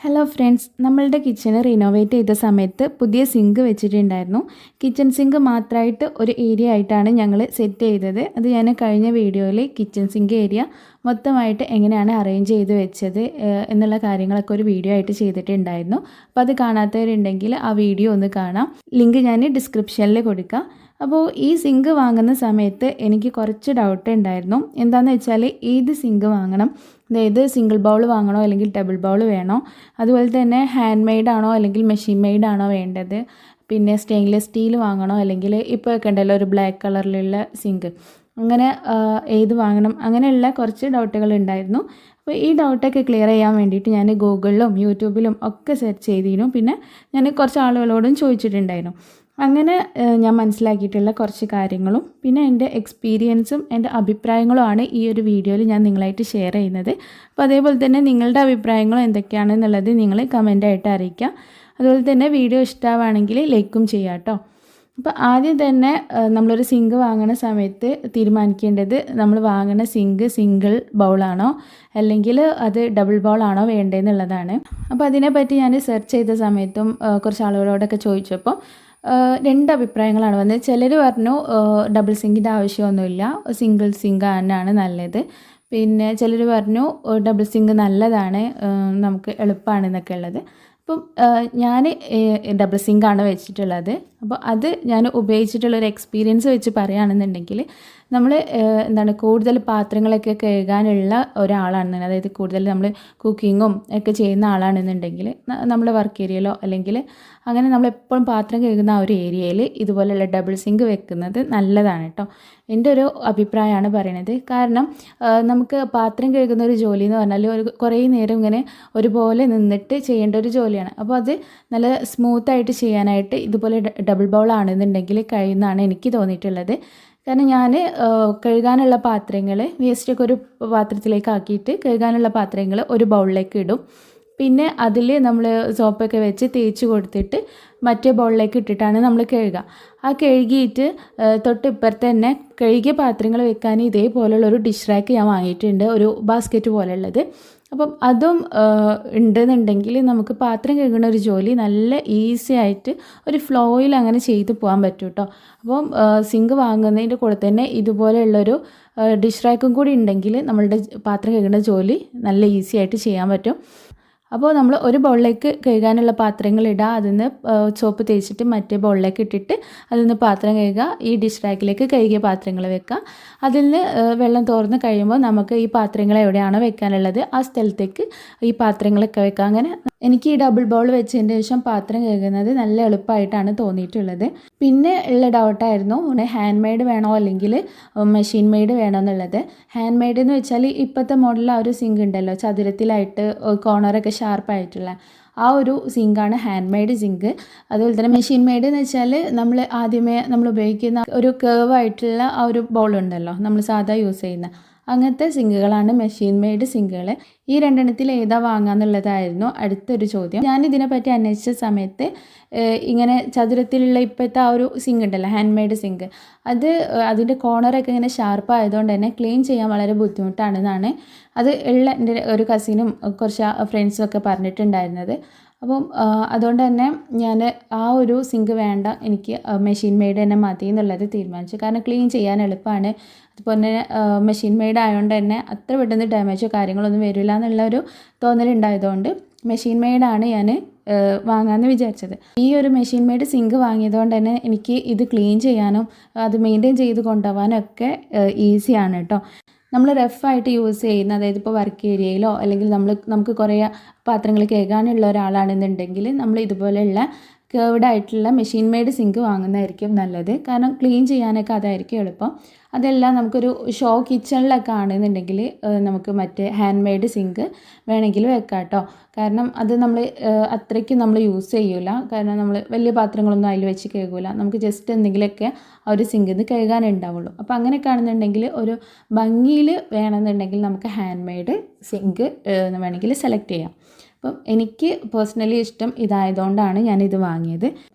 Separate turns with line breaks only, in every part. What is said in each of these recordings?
Hello friends, നമ്മളുടെ kitchen renovate ചെയ്ത സമയത്ത് പുതിയ സിങ്ക് വെച്ചിട്ടുണ്ടായിരുന്നു. കിച്ചൺ സിങ്ക് മാത്രമായിട്ട് ഒരു ഏരിയ ആയിട്ടാണ് ഞങ്ങൾ സെറ്റ് ചെയ്തത്. അത് ഞാൻ കഴിഞ്ഞ വീഡിയോയിൽ കിച്ചൺ സിങ്ക് ഏരിയ മൊത്തമായിട്ട് എങ്ങനെയാണ് അറേഞ്ച് ചെയ്ത് വെച്ചത് എന്നുള്ള കാര്യങ്ങളൊക്കെ ഒരു വീഡിയോ ആയിട്ട് ചെയ്തിട്ടുണ്ടായിരുന്നു. അപ്പോൾ അത് കാണാത്തവരുണ്ടെങ്കിൽ ആ വീഡിയോ ഒന്ന് കാണാം. ലിങ്ക് ഞാൻ ഡിസ്ക്രിപ്ഷനിൽ കൊടുക്കാം. അപ്പോൾ ഈ സിങ്ക് വാങ്ങുന്ന സമയത്ത് എനിക്ക് കുറച്ച് ഡൗട്ട് ഉണ്ടായിരുന്നു. എന്താണെന്ന് വെച്ചാൽ ഏത് സിങ്ക് വാങ്ങണം, അതായത് സിംഗിൾ ബൗൾ വാങ്ങണോ അല്ലെങ്കിൽ ഡബിൾ ബൗൾ വേണോ, അതുപോലെ തന്നെ ഹാൻഡ് മെയ്ഡ് ആണോ അല്ലെങ്കിൽ മെഷീൻ മെയ്ഡ് ആണോ വേണ്ടത്, പിന്നെ സ്റ്റെയിൻലെസ് സ്റ്റീൽ വാങ്ങണോ അല്ലെങ്കിൽ ഇപ്പോൾ ഒക്കെ ഉണ്ടല്ലോ ഒരു ബ്ലാക്ക് കളറിലുള്ള സിങ്ക്, അങ്ങനെ ഏത് വാങ്ങണം, അങ്ങനെയുള്ള കുറച്ച് ഡൗട്ടുകൾ ഉണ്ടായിരുന്നു. അപ്പോൾ ഈ ഡൗട്ടൊക്കെ ക്ലിയർ ചെയ്യാൻ വേണ്ടിയിട്ട് ഞാൻ ഗൂഗിളിലും യൂട്യൂബിലും ഒക്കെ സെർച്ച് ചെയ്തിരുന്നു. പിന്നെ ഞാൻ കുറച്ച് ആളുകളോടും ചോദിച്ചിട്ടുണ്ടായിരുന്നു. അങ്ങനെ ഞാൻ മനസ്സിലാക്കിയിട്ടുള്ള കുറച്ച് കാര്യങ്ങളും പിന്നെ എൻ്റെ എക്സ്പീരിയൻസും എൻ്റെ അഭിപ്രായങ്ങളുമാണ് ഈ ഒരു വീഡിയോയിൽ ഞാൻ നിങ്ങളായിട്ട് ഷെയർ ചെയ്യുന്നത്. അപ്പോൾ അതേപോലെ തന്നെ നിങ്ങളുടെ അഭിപ്രായങ്ങളും എന്തൊക്കെയാണെന്നുള്ളത് നിങ്ങൾ കമൻ്റായിട്ട് അറിയിക്കുക. അതുപോലെ തന്നെ വീഡിയോ ഇഷ്ടമാവുകയാണെങ്കിൽ ലൈക്കും ചെയ്യാം കേട്ടോ. അപ്പോൾ ആദ്യം തന്നെ നമ്മളൊരു സിങ്ക് വാങ്ങുന്ന സമയത്ത് തീരുമാനിക്കേണ്ടത് നമ്മൾ വാങ്ങുന്ന സിങ്ക് സിംഗിൾ ബൗളാണോ അല്ലെങ്കിൽ അത് ഡബിൾ ബൗളാണോ വേണ്ടതെന്നുള്ളതാണ്. അപ്പോൾ അതിനെപ്പറ്റി ഞാൻ സെർച്ച് ചെയ്ത സമയത്തും കുറച്ച് ആളുകളോടൊക്കെ ചോദിച്ചപ്പോൾ രണ്ട് അഭിപ്രായങ്ങളാണ് വന്നത്. ചിലർ പറഞ്ഞു ഡബിൾ സിങ്കിൻ്റെ ആവശ്യമൊന്നുമില്ല, സിംഗിൾ സിങ്ക് തന്നെയാണ് നല്ലത്. പിന്നെ ചിലർ പറഞ്ഞു ഡബിൾ സിങ്ക് നല്ലതാണ്, നമുക്ക് എളുപ്പമാണെന്നൊക്കെ ഉള്ളത്. അപ്പം ഞാൻ ഡബിൾ സിങ്കാണ് വെച്ചിട്ടുള്ളത്. അപ്പോൾ അത് ഞാൻ ഉപയോഗിച്ചിട്ടുള്ളൊരു എക്സ്പീരിയൻസ് വെച്ച് പറയുകയാണെന്നുണ്ടെങ്കിൽ നമ്മൾ കൂടുതൽ പാത്രങ്ങളൊക്കെ കഴുകാനുള്ള ഒരാളാണെന്നുണ്ടെങ്കിൽ, അതായത് കൂടുതൽ നമ്മൾ കുക്കിങ്ങും ഒക്കെ ചെയ്യുന്ന ആളാണെന്നുണ്ടെങ്കിൽ നമ്മുടെ വർക്ക് ഏരിയയിലോ അല്ലെങ്കിൽ അങ്ങനെ നമ്മളെപ്പോഴും പാത്രം കഴുകുന്ന ആ ഒരു ഏരിയയിൽ ഇതുപോലെയുള്ള ഡബിൾ സിങ്ക് വെക്കുന്നത് നല്ലതാണ് കേട്ടോ. എൻ്റെ ഒരു അഭിപ്രായമാണ് പറയണത്. കാരണം നമുക്ക് പാത്രം കഴുകുന്ന ഒരു ജോലി എന്ന് പറഞ്ഞാൽ കുറേ നേരം ഇങ്ങനെ ഒരുപോലെ നിന്നിട്ട് ചെയ്യേണ്ട ഒരു ജോലിയാണ്. അപ്പോൾ അത് നല്ല സ്മൂത്തായിട്ട് ചെയ്യാനായിട്ട് ഇതുപോലെ ഡബിൾ ബൗൾ ആണെന്നുണ്ടെങ്കിൽ കഴിയുന്നതാണ് എനിക്ക് തോന്നിയിട്ടുള്ളത്. കാരണം ഞാൻ കഴുകാനുള്ള പാത്രങ്ങൾ വേസ്റ്റൊക്കെ ഒരു പാത്രത്തിലേക്ക് ആക്കിയിട്ട് കഴുകാനുള്ള പാത്രങ്ങൾ ഒരു ബൗളിലേക്ക് ഇടും. പിന്നെ അതിൽ നമ്മൾ സോപ്പൊക്കെ വെച്ച് തേച്ച് കൊടുത്തിട്ട് മറ്റേ ബൗളിലേക്ക് ഇട്ടിട്ടാണ് നമ്മൾ കഴുകുക. ആ കഴുകിയിട്ട് തൊട്ടിപ്പുറത്ത് തന്നെ കഴുകിയ പാത്രങ്ങൾ വെക്കാൻ ഇതേപോലുള്ളൊരു ഡിഷ് റാക്ക് ഞാൻ വാങ്ങിയിട്ടുണ്ട്, ഒരു ബാസ്ക്കറ്റ് പോലുള്ളത്. അപ്പം അതും ഉണ്ടെന്നുണ്ടെങ്കിൽ നമുക്ക് പാത്രം കഴുകുന്ന ഒരു ജോലി നല്ല ഈസി ആയിട്ട് ഒരു ഫ്ലോയിൽ അങ്ങനെ ചെയ്ത് പോകാൻ പറ്റും കേട്ടോ. അപ്പം സിങ്ക് വാങ്ങുന്നതിൻ്റെ കൂടെ തന്നെ ഇതുപോലെയുള്ളൊരു ഡിഷ് റാക്കും കൂടി ഉണ്ടെങ്കിൽ നമ്മളുടെ പാത്രം കഴുകുന്ന ജോലി നല്ല ഈസി ആയിട്ട് ചെയ്യാൻ പറ്റും. അപ്പോൾ നമ്മൾ ഒരു ബൗളിലേക്ക് കഴുകാനുള്ള പാത്രങ്ങൾ ഇടുക, അതിന് സോപ്പ് തേച്ചിട്ട് മറ്റേ ബൗളിലേക്ക് ഇട്ടിട്ട് അതിൽ നിന്ന് പാത്രം കഴുകുക. ഈ ഡിഷ് റാക്കിലേക്ക് കഴുകിയ പാത്രങ്ങൾ വെക്കുക. അതിൽ നിന്ന് വെള്ളം തോർന്ന് കഴിയുമ്പോൾ നമുക്ക് ഈ പാത്രങ്ങൾ എവിടെയാണോ വെക്കാനുള്ളത് ആ സ്ഥലത്തേക്ക് ഈ പാത്രങ്ങളൊക്കെ വെക്കുക. അങ്ങനെ എനിക്ക് ഈ ഡബിൾ ബൗൾ വെച്ചതിന് ശേഷം പാത്രം കഴുകുന്നത് നല്ല എളുപ്പമായിട്ടാണ് തോന്നിയിട്ടുള്ളത്. പിന്നെ ഉള്ള ഡൗട്ടായിരുന്നു ഹാൻഡ് മെയ്ഡ് വേണോ അല്ലെങ്കിൽ മെഷീൻ മെയ്ഡ് വേണോ എന്നുള്ളത്. ഹാൻഡ് മെയ്ഡ് എന്ന് വെച്ചാൽ ഇപ്പോഴത്തെ മോഡലിൽ ആ ഒരു സിങ്ക് ഉണ്ടല്ലോ, ചതുരത്തിലായിട്ട് കോർണറൊക്കെ ഷാർപ്പായിട്ടുള്ള ആ ഒരു സിങ്കാണ് ഹാൻഡ് മെയ്ഡ് സിങ്ക്. അതുപോലെ തന്നെ മെഷീൻ മെയ്ഡ് എന്ന് വെച്ചാൽ നമ്മൾ ഉപയോഗിക്കുന്ന ഒരു കേർവ് ആയിട്ടുള്ള ആ ഒരു ബൗൾ ഉണ്ടല്ലോ, നമ്മൾ സാധാ യൂസ് ചെയ്യുന്ന അങ്ങനത്തെ സിങ്കുകളാണ് മെഷീൻ മെയ്ഡ് സിങ്കുകൾ. ഈ രണ്ടെണ്ണത്തിൽ ഏതാ വാങ്ങാന്നുള്ളതായിരുന്നു അടുത്തൊരു ചോദ്യം. ഞാൻ ഇതിനെപ്പറ്റി അന്വേഷിച്ച സമയത്ത് ഇങ്ങനെ ചതുരത്തിലുള്ള ഇപ്പോഴത്തെ ആ ഒരു സിങ്ക് ഉണ്ടല്ലോ, ഹാൻഡ് മെയ്ഡ് സിങ്ക്, അതിൻ്റെ കോർണറൊക്കെ ഇങ്ങനെ ഷാർപ്പ് ആയതുകൊണ്ട് തന്നെ ക്ലീൻ ചെയ്യാൻ വളരെ ബുദ്ധിമുട്ടാണെന്നാണ് അത് ഉള്ള എൻ്റെ ഒരു കസിനും കുറച്ച് ഫ്രണ്ട്സും ഒക്കെ പറഞ്ഞിട്ടുണ്ടായിരുന്നത്. അപ്പം അതുകൊണ്ട് തന്നെ ഞാൻ ആ ഒരു സിങ്ക് വേണ്ട, എനിക്ക് മെഷീൻ മെയ്ഡ് തന്നെ മതി എന്നുള്ളത് തീരുമാനിച്ചു. കാരണം ക്ലീൻ ചെയ്യാൻ എളുപ്പമാണ്. അതുപോലെ തന്നെ മെഷീൻ മെയ്ഡ് ആയതുകൊണ്ട് തന്നെ അത്ര പെട്ടെന്ന് ഡാമേജോ കാര്യങ്ങളൊന്നും വരില്ല എന്നുള്ളൊരു തോന്നലുണ്ടായതുകൊണ്ട് മെഷീൻ മെയ്ഡാണ് ഞാൻ വാങ്ങാമെന്ന് വിചാരിച്ചത്. ഈ ഒരു മെഷീൻ മെയ്ഡ് സിങ്ക് വാങ്ങിയതുകൊണ്ട് തന്നെ എനിക്ക് ഇത് ക്ലീൻ ചെയ്യാനും അത് മെയിൻറ്റെയിൻ ചെയ്ത് കൊണ്ടുപോകാനും ഒക്കെ ഈസിയാണ് കേട്ടോ. നമ്മൾ റഫായിട്ട് യൂസ് ചെയ്യുന്ന, അതായത് ഇപ്പോൾ വർക്ക് ഏരിയയിലോ അല്ലെങ്കിൽ നമുക്ക് കുറേ പാത്രങ്ങൾ കഴുകാനുള്ള ഒരാളാണെന്നുണ്ടെങ്കിൽ നമ്മൾ ഇതുപോലെയുള്ള കേർവ്ഡ് ആയിട്ടുള്ള മെഷീൻ മെയ്ഡ് സിങ്ക് വാങ്ങുന്നതായിരിക്കും നല്ലത്. കാരണം ക്ലീൻ ചെയ്യാനൊക്കെ അതായിരിക്കും എളുപ്പം. അതെല്ലാം നമുക്കൊരു ഷോ കിച്ചണിലൊക്കെ ആണെന്നുണ്ടെങ്കിൽ നമുക്ക് മറ്റേ ഹാൻഡ് മെയ്ഡ് സിങ്ക് വേണമെങ്കിൽ വെക്കാം കേട്ടോ. കാരണം അത് അത്രയ്ക്ക് നമ്മൾ യൂസ് ചെയ്യൂല. കാരണം നമ്മൾ വലിയ പാത്രങ്ങളൊന്നും അതിൽ വെച്ച് കഴുകില്ല, നമുക്ക് ജസ്റ്റ് എന്തെങ്കിലുമൊക്കെ ആ ഒരു സിങ്കിൽ നിന്ന് കഴുകാനുണ്ടാവുള്ളൂ. അപ്പോൾ അങ്ങനെയൊക്കെ ആണെന്നുണ്ടെങ്കിൽ ഒരു ഭംഗിയിൽ വേണമെന്നുണ്ടെങ്കിൽ നമുക്ക് ഹാൻഡ് മെയ്ഡ് സിങ്ക് വേണമെങ്കിൽ സെലക്ട് ചെയ്യാം. അപ്പം എനിക്ക് പേഴ്സണലി ഇഷ്ടം ഇതായതുകൊണ്ടാണ് ഞാനിത് വാങ്ങിയത്.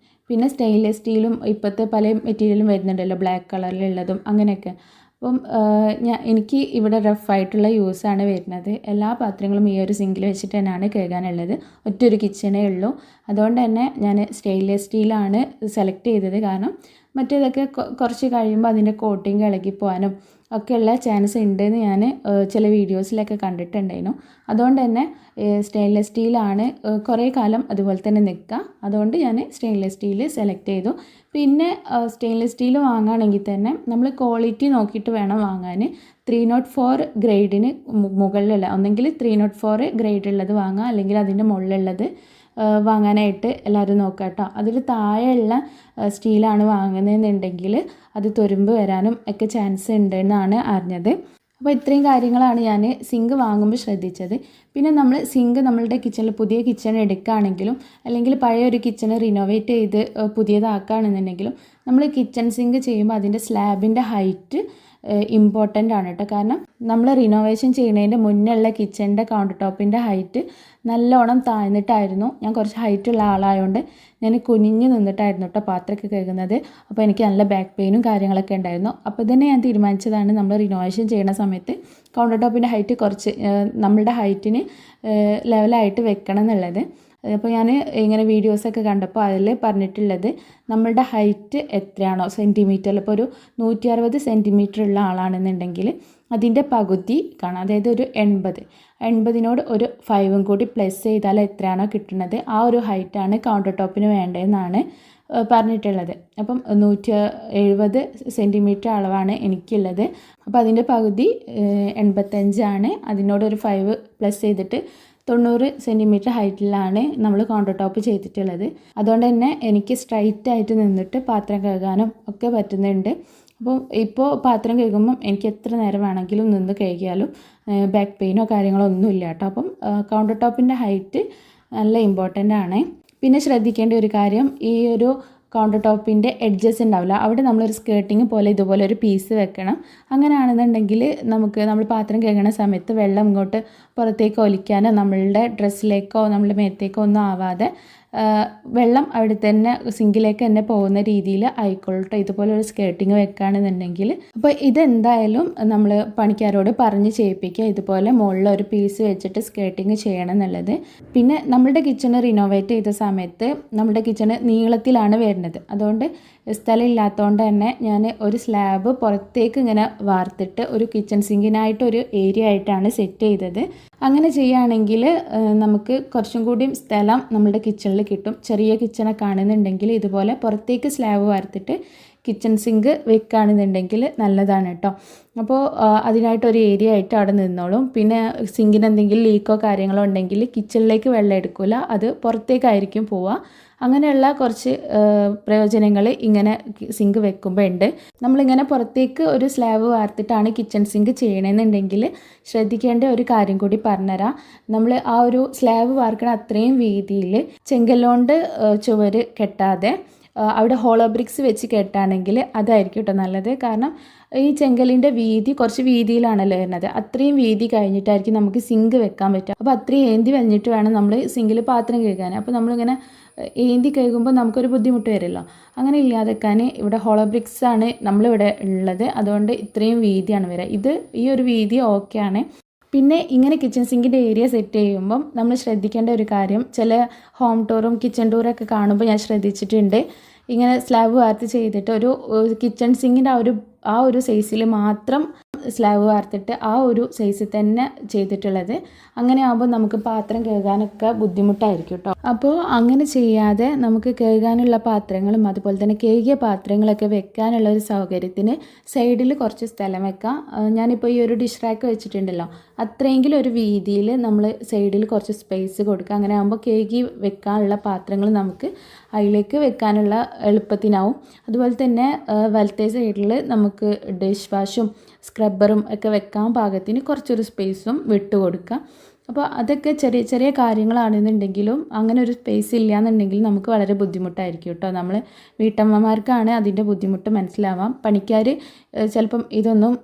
പിന്നെ സ്റ്റെയിൻലെസ് സ്റ്റീലും ഇപ്പോഴത്തെ പല മെറ്റീരിയലും വരുന്നുണ്ടല്ലോ, ബ്ലാക്ക് കളറിലുള്ളതും അങ്ങനെയൊക്കെ. അപ്പം എനിക്ക് ഇവിടെ റഫായിട്ടുള്ള യൂസാണ് വരുന്നത്. എല്ലാ പാത്രങ്ങളും ഈ ഒരു സിങ്കിൽ വെച്ചിട്ട് തന്നെയാണ് കഴുകാനുള്ളത്. ഒറ്റൊരു കിച്ചണേ ഉള്ളൂ. അതുകൊണ്ട് തന്നെ ഞാൻ സ്റ്റെയിൻലെസ് സ്റ്റീലാണ് സെലക്ട് ചെയ്തത്. കാരണം മറ്റേതൊക്കെ കുറച്ച് കഴിയുമ്പോൾ അതിൻ്റെ കോട്ടിങ് ഇളകിപ്പോകാനും ഒക്കെയുള്ള ചാൻസ് ഉണ്ടെന്ന് ഞാൻ ചില വീഡിയോസിലൊക്കെ കണ്ടിട്ടുണ്ടായിരുന്നു. അതുകൊണ്ട് തന്നെ സ്റ്റെയിൻലെസ് സ്റ്റീലാണ് കുറേ കാലം അതുപോലെ തന്നെ നിൽക്കുക. അതുകൊണ്ട് ഞാൻ സ്റ്റെയിൻലെസ് സ്റ്റീൽ സെലക്ട് ചെയ്തു. പിന്നെ സ്റ്റെയിൻലെസ് സ്റ്റീൽ വാങ്ങുകയാണെങ്കിൽ തന്നെ നമ്മൾ ക്വാളിറ്റി നോക്കിയിട്ട് വേണം വാങ്ങാൻ. 304 ഗ്രേഡിന് മുകളിലുള്ള ഒന്നെങ്കിൽ 304 ഗ്രേഡ് ഉള്ളത് വാങ്ങുക, അല്ലെങ്കിൽ അതിൻ്റെ മുകളിലുള്ളത് വാങ്ങാനായിട്ട് എല്ലാവരും നോക്കുക കേട്ടോ. അതിൽ താഴെയുള്ള സ്റ്റീലാണ് വാങ്ങുന്നതെന്നുണ്ടെങ്കിൽ അത് തുരുമ്പ് വരാനും ഒക്കെ ചാൻസ് ഉണ്ടെന്നാണ് അറിഞ്ഞത്. അപ്പോൾ ഇത്രയും കാര്യങ്ങളാണ് ഞാൻ സിങ്ക് വാങ്ങുമ്പോൾ ശ്രദ്ധിച്ചത്. പിന്നെ നമ്മൾ സിങ്ക് നമ്മളുടെ കിച്ചണിൽ പുതിയ കിച്ചൺ എടുക്കുകയാണെങ്കിലും അല്ലെങ്കിൽ പഴയ ഒരു കിച്ചൺ റിനോവേറ്റ് ചെയ്ത് പുതിയതാക്കുകയാണെന്നുണ്ടെങ്കിലും നമ്മൾ കിച്ചൺ സിങ്ക് ചെയ്യുമ്പോൾ അതിൻ്റെ സ്ലാബിൻ്റെ ഹൈറ്റ് ഇമ്പോർട്ടൻ്റ് ആണ് കേട്ടോ. കാരണം നമ്മൾ റിനോവേഷൻ ചെയ്യുന്നതിൻ്റെ മുന്നേ ഉള്ള കിച്ചണിൻ്റെ കൗണ്ടർ ടോപ്പിൻ്റെ ഹൈറ്റ് നല്ലോണം താഴ്ന്നിട്ടായിരുന്നു. ഞാൻ കുറച്ച് ഹൈറ്റുള്ള ആളായതുകൊണ്ട് ഞാൻ കുനിഞ്ഞ് നിന്നിട്ടായിരുന്നു കേട്ടോ പാത്രമൊക്കെ കഴുകുന്നത്. അപ്പോൾ എനിക്ക് നല്ല ബാക്ക് പെയിനും കാര്യങ്ങളൊക്കെ ഉണ്ടായിരുന്നു. അപ്പോൾ തന്നെ ഞാൻ തീരുമാനിച്ചതാണ് നമ്മൾ റിനോവേഷൻ ചെയ്യുന്ന സമയത്ത് കൗണ്ടർ ടോപ്പിൻ്റെ ഹൈറ്റ് കുറച്ച് നമ്മളുടെ ഹൈറ്റിന് ലെവലായിട്ട് വെക്കണം എന്നുള്ളത്. അപ്പോൾ ഞാൻ ഇങ്ങനെ വീഡിയോസൊക്കെ കണ്ടപ്പോൾ അതിൽ പറഞ്ഞിട്ടുള്ളത് നമ്മളുടെ ഹൈറ്റ് എത്രയാണോ സെൻറ്റിമീറ്ററിൽ, ഇപ്പോൾ ഒരു 160 സെൻറ്റിമീറ്റർ ഉള്ള ആളാണെന്നുണ്ടെങ്കിൽ അതിൻ്റെ പകുതി കാണാം, അതായത് ഒരു 80 ഒരു 5 കൂടി പ്ലസ് ചെയ്താൽ എത്രയാണോ കിട്ടുന്നത് ആ ഒരു ഹൈറ്റാണ് കൗണ്ടർ ടോപ്പിന് വേണ്ടതെന്നാണ് പറഞ്ഞിട്ടുള്ളത്. അപ്പം 170 സെൻറ്റിമീറ്റർ അളവാണ് എനിക്കുള്ളത്. അപ്പോൾ അതിൻ്റെ പകുതി 85 ആണ്. അതിനോടൊരു 5 പ്ലസ് ചെയ്തിട്ട് 90 സെൻറ്റിമീറ്റർ ഹൈറ്റിലാണ് നമ്മൾ കൗണ്ടർ ടോപ്പ് ചെയ്തിട്ടുള്ളത്. അതുകൊണ്ട് തന്നെ എനിക്ക് സ്ട്രൈറ്റ് ആയിട്ട് നിന്നിട്ട് പാത്രം കഴുകാനും ഒക്കെ പറ്റുന്നുണ്ട്. അപ്പോൾ ഇപ്പോൾ പാത്രം കഴുകുമ്പം എനിക്ക് എത്ര നേരം വേണമെങ്കിലും നിന്ന് കഴുകിയാലും ബാക്ക് പെയിനോ കാര്യങ്ങളോ ഒന്നുമില്ല കേട്ടോ. അപ്പം കൗണ്ടർ ടോപ്പിൻ്റെ ഹൈറ്റ് നല്ല ഇമ്പോർട്ടൻ്റ് ആണ്. പിന്നെ ശ്രദ്ധിക്കേണ്ട ഒരു കാര്യം, ഈ ഒരു കൗണ്ടർ ടോപ്പിൻ്റെ എഡ്ജസ് ഉണ്ടാവില്ല, അവിടെ നമ്മളൊരു സ്കേർട്ടിങ് പോലെ ഇതുപോലെ ഒരു പീസ് വെക്കണം. അങ്ങനെയാണെന്നുണ്ടെങ്കിൽ നമ്മൾ പാത്രം കഴുകുന്ന സമയത്ത് വെള്ളം ഇങ്ങോട്ട് പുറത്തേക്ക് ഒലിക്കാനോ നമ്മളുടെ ഡ്രസ്സിലേക്കോ നമ്മളുടെ മേത്തേക്കോ ഒന്നും ആവാതെ വെള്ളം അവിടെ തന്നെ സിങ്കിലേക്ക് തന്നെ പോകുന്ന രീതിയിൽ ആയിക്കോട്ടെ ഇതുപോലെ ഒരു സ്കേർട്ടിങ് വെക്കുകയാണെന്നുണ്ടെങ്കിൽ. അപ്പോൾ ഇതെന്തായാലും നമ്മൾ പണിക്കാരോട് പറഞ്ഞ് ചെയ്യിപ്പിക്കുക, ഇതുപോലെ മുകളിൽ ഒരു പീസ് വെച്ചിട്ട് സ്കേർട്ടിങ് ചെയ്യണം എന്നുള്ളത്. പിന്നെ നമ്മളുടെ കിച്ചണ് റിനോവേറ്റ് ചെയ്ത സമയത്ത് നമ്മുടെ കിച്ചണ് നീളത്തിലാണ് വരുന്നത്. അതുകൊണ്ട് സ്ഥലം ഇല്ലാത്തതുകൊണ്ട് തന്നെ ഞാൻ ഒരു സ്ലാബ് പുറത്തേക്ക് ഇങ്ങനെ വാർത്തിട്ട് ഒരു കിച്ചൺ സിങ്കിനായിട്ടൊരു ഏരിയ ആയിട്ടാണ് സെറ്റ് ചെയ്തത്. അങ്ങനെ ചെയ്യുകയാണെങ്കിൽ നമുക്ക് കുറച്ചും കൂടി സ്ഥലം നമ്മുടെ കിച്ചണിൽ കിട്ടും. ചെറിയ കിച്ചണൊക്കെ ആണെന്നുണ്ടെങ്കിൽ ഇതുപോലെ പുറത്തേക്ക് സ്ലാബ് വാർത്തിട്ട് കിച്ചൺ സിങ്ക് വെക്കുകയാണെന്നുണ്ടെങ്കിൽ നല്ലതാണ് കേട്ടോ. അപ്പോൾ അതിനായിട്ടൊരു ഏരിയ ആയിട്ട് അവിടെ നിന്നോളും. പിന്നെ സിങ്കിന് എന്തെങ്കിലും ലീക്കോ കാര്യങ്ങളോ ഉണ്ടെങ്കിൽ കിച്ചണിലേക്ക് വെള്ളം എടുക്കില്ല, അത് പുറത്തേക്കായിരിക്കും പോവുക. അങ്ങനെയുള്ള കുറച്ച് പ്രയോജനങ്ങൾ ഇങ്ങനെ സിങ്ക് വെക്കുമ്പോൾ ഉണ്ട്. നമ്മളിങ്ങനെ പുറത്തേക്ക് ഒരു സ്ലാബ് വാർത്തിട്ടാണ് കിച്ചൺ സിങ്ക് ചെയ്യണമെന്നുണ്ടെങ്കിൽ ശ്രദ്ധിക്കേണ്ട ഒരു കാര്യം കൂടി പറഞ്ഞുതരാം. നമ്മൾ ആ ഒരു സ്ലാബ് വാർക്കണ അത്രയും വീതിയിൽ ചെങ്കല്ലുകൊണ്ട് ചുവര് കെട്ടാതെ അവിടെ ഹോളോ ബ്രിക്സ് വെച്ച് കെട്ടാണെങ്കിൽ അതായിരിക്കും കേട്ടോ നല്ലത്. കാരണം ഈ ചെങ്കലിൻ്റെ വീതി കുറച്ച് വീതിയിലാണല്ലോ വരുന്നത്, അത്രയും വീതി കഴിഞ്ഞിട്ടായിരിക്കും നമുക്ക് സിങ്ക് വെക്കാൻ പറ്റുക. അപ്പോൾ അത്രയും ഏന്തി വലിഞ്ഞിട്ട് വേണം നമ്മൾ സിങ്കിൽ പാത്രം കഴുകാൻ. അപ്പോൾ നമ്മളിങ്ങനെ ഏന്തി കഴുകുമ്പോൾ നമുക്കൊരു ബുദ്ധിമുട്ട് വരുമല്ലോ. അങ്ങനെ ഇല്ലാതെക്കാൻ ഇവിടെ ഹോളോ ബ്രിക്സ് ആണ് നമ്മളിവിടെ ഉള്ളത്. അതുകൊണ്ട് ഇത്രയും വീതിയാണ് വരിക. ഈ ഒരു വീതി ഓക്കെയാണ്. പിന്നെ ഇങ്ങനെ കിച്ചൺ സിങ്കിൻ്റെ ഏരിയ സെറ്റ് ചെയ്യുമ്പം നമ്മൾ ശ്രദ്ധിക്കേണ്ട ഒരു കാര്യം, ചില ഹോം ടൂറും കിച്ചൺ ടൂറൊക്കെ കാണുമ്പോൾ ഞാൻ ശ്രദ്ധിച്ചിട്ടുണ്ട്, ഇങ്ങനെ സ്ലാബ് വാർത്ത് ചെയ്തിട്ട് ഒരു കിച്ചൺ സിങ്കിൻ്റെ ആ ഒരു സൈസിൽ മാത്രം സ്ലാബ് വാർത്തിട്ട് ആ ഒരു സൈസിൽ തന്നെ ചെയ്തിട്ടുള്ളത്. അങ്ങനെ ആകുമ്പോൾ നമുക്ക് പാത്രം കഴുകാനൊക്കെ ബുദ്ധിമുട്ടായിരിക്കും കേട്ടോ. അപ്പോൾ അങ്ങനെ ചെയ്യാതെ നമുക്ക് കഴുകാനുള്ള പാത്രങ്ങളും അതുപോലെ തന്നെ കഴുകിയ പാത്രങ്ങളൊക്കെ വെക്കാനുള്ള ഒരു സൗകര്യത്തിന് സൈഡിൽ കുറച്ച് സ്ഥലം വെക്കാം. ഞാനിപ്പോൾ ഈ ഒരു ഡിഷ് റാക്ക് വെച്ചിട്ടുണ്ടല്ലോ, അത്രയെങ്കിലും ഒരു വീതിയിൽ നമ്മൾ സൈഡിൽ കുറച്ച് സ്പേസ് കൊടുക്കുക. അങ്ങനെ ആകുമ്പോൾ കഴുകി വെക്കാനുള്ള പാത്രങ്ങൾ നമുക്ക് അതിലേക്ക് വെക്കാനുള്ള എളുപ്പത്തിനാവും. അതുപോലെ തന്നെ വലത്തെ സൈഡിൽ നമുക്ക് ഡിഷ് വാഷും സ്ക്രബ്ബറും ഒക്കെ വെക്കാൻ പാകത്തിന് കുറച്ചൊരു സ്പേസും വിട്ടുകൊടുക്കുക. അപ്പോൾ അതൊക്കെ ചെറിയ ചെറിയ കാര്യങ്ങളാണെന്നുണ്ടെങ്കിലും അങ്ങനെ ഒരു സ്പേസ് ഇല്ല എന്നുണ്ടെങ്കിൽ നമുക്ക് വളരെ ബുദ്ധിമുട്ടായിരിക്കും കേട്ടോ. നമ്മൾ വീട്ടമ്മമാർക്കാണ് അതിൻ്റെ ബുദ്ധിമുട്ട് മനസ്സിലാവാം. പണിക്കാർ ചിലപ്പം ഇതൊന്നും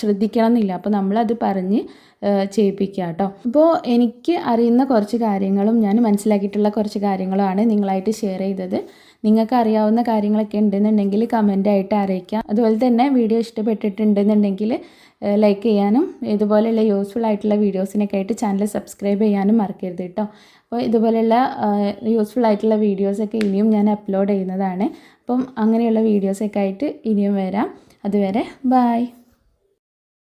ശ്രദ്ധിക്കണം എന്നില്ല. അപ്പോൾ നമ്മളത് പറഞ്ഞ് ചെയ്യിപ്പിക്കുക കേട്ടോ. അപ്പോൾ എനിക്ക് അറിയുന്ന കുറച്ച് കാര്യങ്ങളും ഞാൻ മനസ്സിലാക്കിയിട്ടുള്ള കുറച്ച് കാര്യങ്ങളുമാണ് നിങ്ങളായിട്ട് ഷെയർ ചെയ്തത്. നിങ്ങൾക്ക് അറിയാവുന്ന കാര്യങ്ങളൊക്കെ ഉണ്ടെന്നുണ്ടെങ്കിൽ കമൻ്റായിട്ട് അറിയിക്കാം. അതുപോലെ തന്നെ വീഡിയോ ഇഷ്ടപ്പെട്ടിട്ടുണ്ടെന്നുണ്ടെങ്കിൽ ലൈക്ക് ചെയ്യാനും ഇതുപോലെയുള്ള യൂസ്ഫുൾ ആയിട്ടുള്ള വീഡിയോസിനൊക്കെ ആയിട്ട് ചാനൽ സബ്സ്ക്രൈബ് ചെയ്യാനും മറക്കരുത് കേട്ടോ. അപ്പോൾ ഇതുപോലെയുള്ള യൂസ്ഫുൾ ആയിട്ടുള്ള വീഡിയോസൊക്കെ ഇനിയും ഞാൻ അപ്ലോഡ് ചെയ്യുന്നതാണ്. അപ്പം അങ്ങനെയുള്ള വീഡിയോസൊക്കെ ആയിട്ട് ഇനിയും വരാം. അതുവരെ ബൈ.